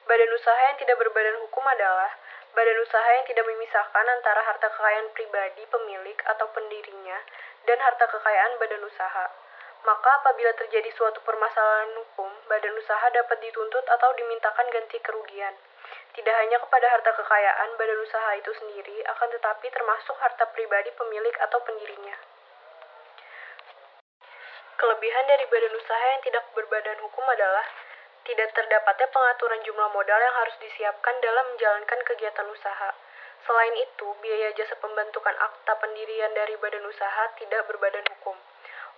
Badan usaha yang tidak berbadan hukum adalah badan usaha yang tidak memisahkan antara harta kekayaan pribadi pemilik atau pendirinya dan harta kekayaan badan usaha. Maka apabila terjadi suatu permasalahan hukum, badan usaha dapat dituntut atau dimintakan ganti kerugian. Tidak hanya kepada harta kekayaan badan usaha itu sendiri, akan tetapi termasuk harta pribadi pemilik atau pendirinya. Kelebihan dari badan usaha yang tidak berbadan hukum adalah tidak terdapatnya pengaturan jumlah modal yang harus disiapkan dalam menjalankan kegiatan usaha. Selain itu, biaya jasa pembentukan akta pendirian dari badan usaha tidak berbadan hukum.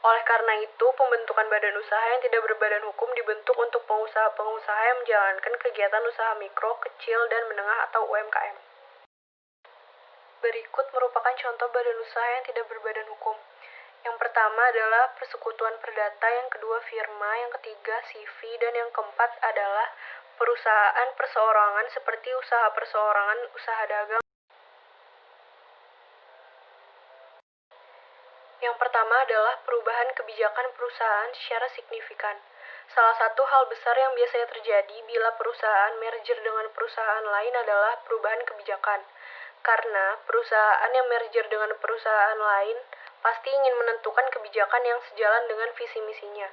Oleh karena itu, pembentukan badan usaha yang tidak berbadan hukum dibentuk untuk pengusaha-pengusaha yang menjalankan kegiatan usaha mikro, kecil, dan menengah atau UMKM. Berikut merupakan contoh badan usaha yang tidak berbadan hukum. Yang pertama adalah persekutuan perdata, yang kedua firma, yang ketiga CV, dan yang keempat adalah perusahaan perseorangan seperti usaha perseorangan, usaha dagang. Yang pertama adalah perubahan kebijakan perusahaan secara signifikan. Salah satu hal besar yang biasanya terjadi bila perusahaan merger dengan perusahaan lain adalah perubahan kebijakan. Karena perusahaan yang merger dengan perusahaan lain pasti ingin menentukan kebijakan yang sejalan dengan visi misinya.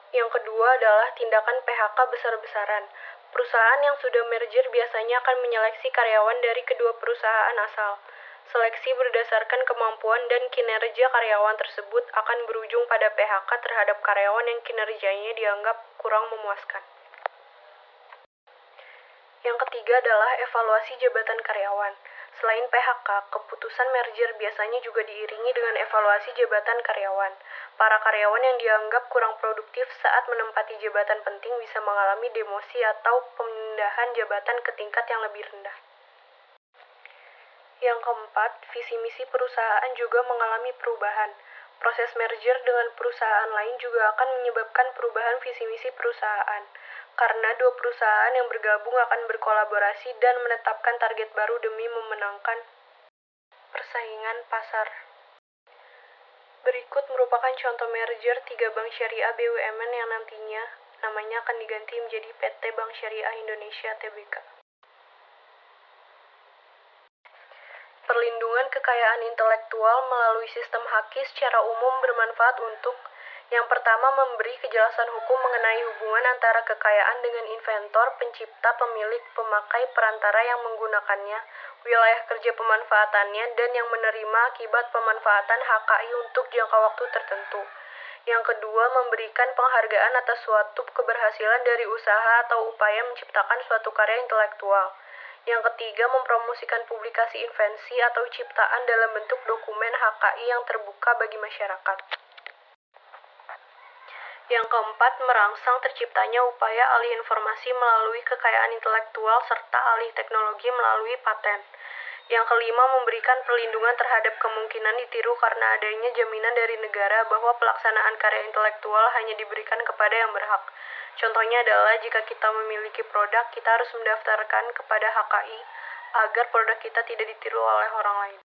Yang kedua adalah tindakan PHK besar-besaran. Perusahaan yang sudah merger biasanya akan menyeleksi karyawan dari kedua perusahaan asal. Seleksi berdasarkan kemampuan dan kinerja karyawan tersebut akan berujung pada PHK terhadap karyawan yang kinerjanya dianggap kurang memuaskan. Yang ketiga adalah evaluasi jabatan karyawan. Selain PHK, keputusan merger biasanya juga diiringi dengan evaluasi jabatan karyawan. Para karyawan yang dianggap kurang produktif saat menempati jabatan penting bisa mengalami demosi atau pemindahan jabatan ke tingkat yang lebih rendah. Yang keempat, visi misi perusahaan juga mengalami perubahan. Proses merger dengan perusahaan lain juga akan menyebabkan perubahan visi misi perusahaan. Karena dua perusahaan yang bergabung akan berkolaborasi dan menetapkan target baru demi memenangkan persaingan pasar. Berikut merupakan contoh merger 3 bank syariah BUMN yang nantinya namanya akan diganti menjadi PT Bank Syariah Indonesia Tbk. Perlindungan kekayaan intelektual melalui sistem haki secara umum bermanfaat untuk yang pertama, memberi kejelasan hukum mengenai hubungan antara kekayaan dengan inventor, pencipta, pemilik, pemakai, perantara yang menggunakannya, wilayah kerja pemanfaatannya, dan yang menerima akibat pemanfaatan HKI untuk jangka waktu tertentu. Yang kedua, memberikan penghargaan atas suatu keberhasilan dari usaha atau upaya menciptakan suatu karya intelektual. Yang ketiga, mempromosikan publikasi invensi atau ciptaan dalam bentuk dokumen HKI yang terbuka bagi masyarakat. Yang keempat, merangsang terciptanya upaya alih informasi melalui kekayaan intelektual serta alih teknologi melalui paten. Yang kelima, memberikan perlindungan terhadap kemungkinan ditiru karena adanya jaminan dari negara bahwa pelaksanaan karya intelektual hanya diberikan kepada yang berhak. Contohnya adalah jika kita memiliki produk, kita harus mendaftarkan kepada HKI agar produk kita tidak ditiru oleh orang lain.